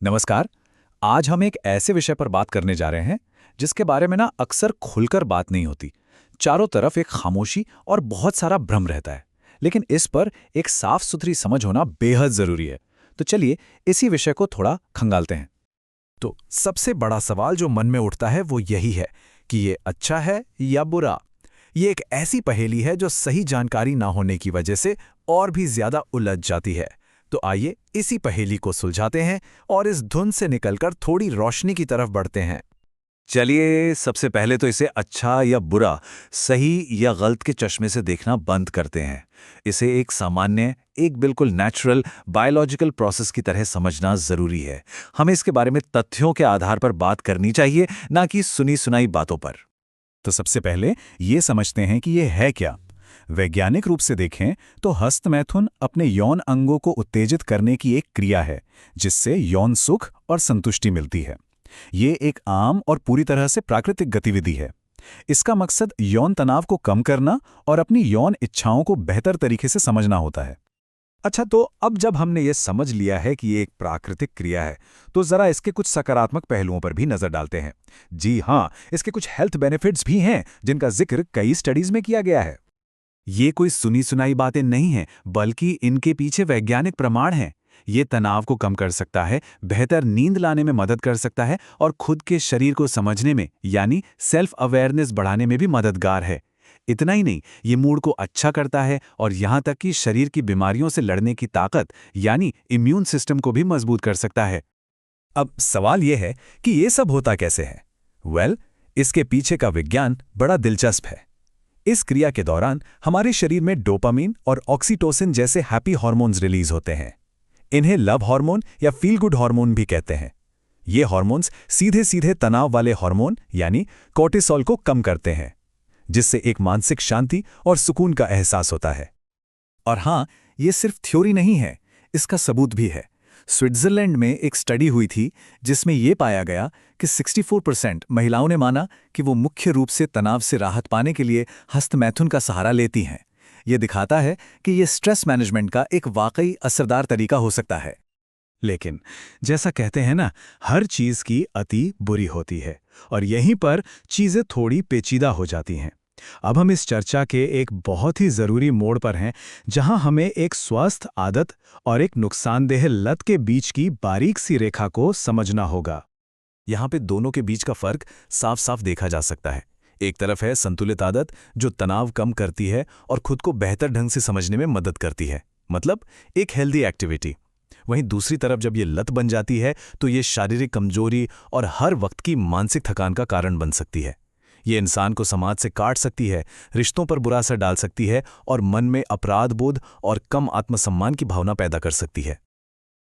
नमस्कार। आज हम एक ऐसे विषय पर बात करने जा रहे हैं जिसके बारे में ना अक्सर खुलकर बात नहीं होती। चारों तरफ एक खामोशी और बहुत सारा भ्रम रहता है, लेकिन इस पर एक साफ सुथरी समझ होना बेहद जरूरी है। तो चलिए इसी विषय को थोड़ा खंगालते हैं। तो सबसे बड़ा सवाल जो मन में उठता है वो यही है कि ये अच्छा है या बुरा। ये एक ऐसी पहेली है जो सही जानकारी ना होने की वजह से और भी ज्यादा उलझ जाती है। तो आइए इसी पहेली को सुलझाते हैं और इस धुंध से निकलकर थोड़ी रोशनी की तरफ बढ़ते हैं। चलिए सबसे पहले तो इसे अच्छा या बुरा, सही या गलत के चश्मे से देखना बंद करते हैं। इसे एक सामान्य, एक बिल्कुल नेचुरल बायोलॉजिकल प्रोसेस की तरह समझना जरूरी है। हमें इसके बारे में तथ्यों के आधार पर बात करनी चाहिए, ना कि सुनी सुनाई बातों पर। तो सबसे पहले ये समझते हैं कि ये है क्या। वैज्ञानिक रूप से देखें तो हस्तमैथुन अपने यौन अंगों को उत्तेजित करने की एक क्रिया है जिससे यौन सुख और संतुष्टि मिलती है। ये एक आम और पूरी तरह से प्राकृतिक गतिविधि है। इसका मकसद यौन तनाव को कम करना और अपनी यौन इच्छाओं को बेहतर तरीके से समझना होता है। अच्छा, तो अब जब हमने ये समझ लिया है कि ये एक प्राकृतिक क्रिया है, तो जरा इसके कुछ सकारात्मक पहलुओं पर भी नजर डालते हैं। जी हाँ, इसके कुछ हेल्थ बेनिफिट्स भी हैं जिनका जिक्र कई स्टडीज में किया गया है। ये कोई सुनी सुनाई बातें नहीं हैं, बल्कि इनके पीछे वैज्ञानिक प्रमाण हैं। ये तनाव को कम कर सकता है, बेहतर नींद लाने में मदद कर सकता है और खुद के शरीर को समझने में यानी सेल्फ अवेयरनेस बढ़ाने में भी मददगार है। इतना ही नहीं, ये मूड को अच्छा करता है और यहाँ तक कि शरीर की बीमारियों से लड़ने की ताकत यानी इम्यून सिस्टम को भी मजबूत कर सकता है। अब सवाल यह है कि ये सब होता कैसे है। इसके पीछे का विज्ञान बड़ा दिलचस्प है। इस क्रिया के दौरान हमारे शरीर में डोपामीन और ऑक्सीटोसिन जैसे हैप्पी हार्मोन्स रिलीज होते हैं। इन्हें लव हार्मोन या फील गुड हार्मोन भी कहते हैं। ये हार्मोन्स सीधे सीधे तनाव वाले हार्मोन यानी कोर्टिसोल को कम करते हैं, जिससे एक मानसिक शांति और सुकून का एहसास होता है। और हाँ, ये सिर्फ थ्योरी नहीं है, इसका सबूत भी है। स्विट्जरलैंड में एक स्टडी हुई थी जिसमें यह पाया गया कि 64% महिलाओं ने माना कि वो मुख्य रूप से तनाव से राहत पाने के लिए हस्तमैथुन का सहारा लेती हैं। ये दिखाता है कि ये स्ट्रेस मैनेजमेंट का एक वाकई असरदार तरीका हो सकता है। लेकिन जैसा कहते हैं ना, हर चीज की अति बुरी होती है और यहीं पर चीजें थोड़ी पेचीदा हो जाती हैं। अब हम इस चर्चा के एक बहुत ही जरूरी मोड़ पर हैं, जहां हमें एक स्वस्थ आदत और एक नुकसानदेह लत के बीच की बारीक सी रेखा को समझना होगा। यहाँ पे दोनों के बीच का फर्क साफ साफ देखा जा सकता है। एक तरफ है संतुलित आदत जो तनाव कम करती है और खुद को बेहतर ढंग से समझने में मदद करती है, मतलब एक हेल्दी एक्टिविटी। वहीं दूसरी तरफ जब ये लत बन जाती है तो ये शारीरिक कमजोरी और हर वक्त की मानसिक थकान का कारण बन सकती है। ये इंसान को समाज से काट सकती है, रिश्तों पर बुरा असर डाल सकती है और मन में अपराध बोध और कम आत्मसम्मान की भावना पैदा कर सकती है।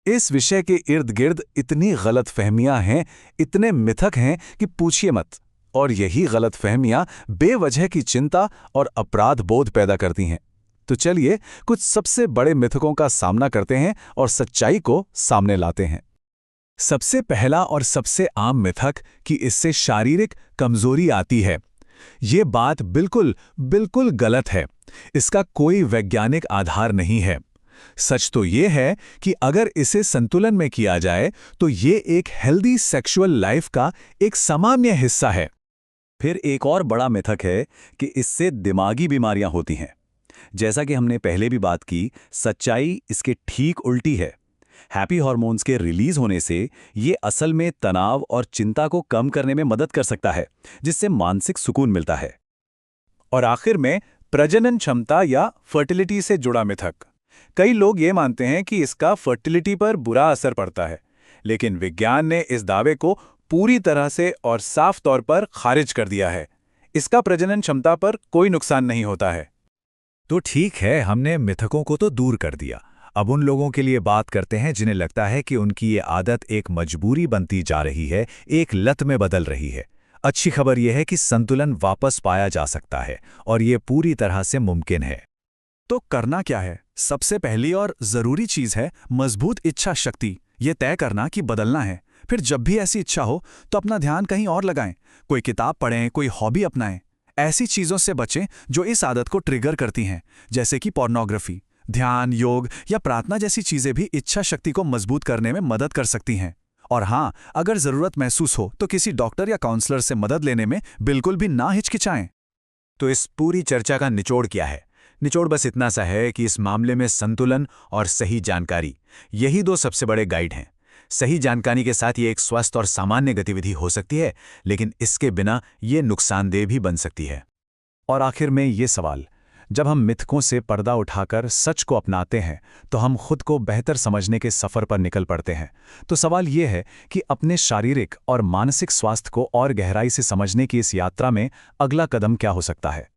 इस विषय के इर्द गिर्द इतनी गलत फहमियां हैं, इतने मिथक हैं कि पूछिए मत। और यही गलत फहमियां बेवजह की चिंता और अपराध बोध पैदा करती हैं। तो चलिए कुछ सबसे बड़े मिथकों का सामना करते हैं और सच्चाई को सामने लाते हैं। सबसे पहला और सबसे आम मिथक कि इससे शारीरिक कमजोरी आती है। ये बात बिल्कुल बिल्कुल गलत है। इसका कोई वैज्ञानिक आधार नहीं है। सच तो ये है कि अगर इसे संतुलन में किया जाए तो ये एक हेल्दी सेक्सुअल लाइफ का एक सामान्य हिस्सा है। फिर एक और बड़ा मिथक है कि इससे दिमागी बीमारियां होती हैं। जैसा कि हमने पहले भी बात की, सच्चाई इसके ठीक उल्टी है। हैप्पी हार्मोन्स के रिलीज होने से ये असल में तनाव और चिंता को कम करने में मदद कर सकता है, जिससे मानसिक सुकून मिलता है। और आखिर में प्रजनन क्षमता या फर्टिलिटी से जुड़ा मिथक। कई लोग ये मानते हैं कि इसका फर्टिलिटी पर बुरा असर पड़ता है, लेकिन विज्ञान ने इस दावे को पूरी तरह से और साफ तौर पर खारिज कर दिया है। इसका प्रजनन क्षमता पर कोई नुकसान नहीं होता है। तो ठीक है, हमने मिथकों को तो दूर कर दिया। अब उन लोगों के लिए बात करते हैं जिन्हें लगता है कि उनकी ये आदत एक मजबूरी बनती जा रही है, एक लत में बदल रही है। अच्छी खबर यह है कि संतुलन वापस पाया जा सकता है और ये पूरी तरह से मुमकिन है। तो करना क्या है? सबसे पहली और जरूरी चीज है मजबूत इच्छा शक्ति। ये तय करना कि बदलना है। फिर जब भी ऐसी इच्छा हो तो अपना ध्यान कहीं और लगाएं। कोई किताब पढ़ें, कोई हॉबी अपनाएं। ऐसी चीजों से बचें जो इस आदत को ट्रिगर करती हैं, जैसे कि पोर्नोग्राफी। ध्यान, योग या प्रार्थना जैसी चीजें भी इच्छा शक्ति को मजबूत करने में मदद कर सकती हैं। और हाँ, अगर ज़रूरत महसूस हो तो किसी डॉक्टर या काउंसलर से मदद लेने में बिल्कुल भी ना हिचकिचाएं। तो इस पूरी चर्चा का निचोड़ क्या है? निचोड़ बस इतना सा है कि इस मामले में संतुलन और सही जानकारी, यही दो सबसे बड़े गाइड हैं। सही जानकारी के साथ ये एक स्वस्थ और सामान्य गतिविधि हो सकती है, लेकिन इसके बिना ये नुकसानदेह भी बन सकती है। और आखिर में ये सवाल, जब हम मिथकों से पर्दा उठाकर सच को अपनाते हैं तो हम खुद को बेहतर समझने के सफ़र पर निकल पड़ते हैं। तो सवाल ये है कि अपने शारीरिक और मानसिक स्वास्थ्य को और गहराई से समझने की इस यात्रा में अगला कदम क्या हो सकता है।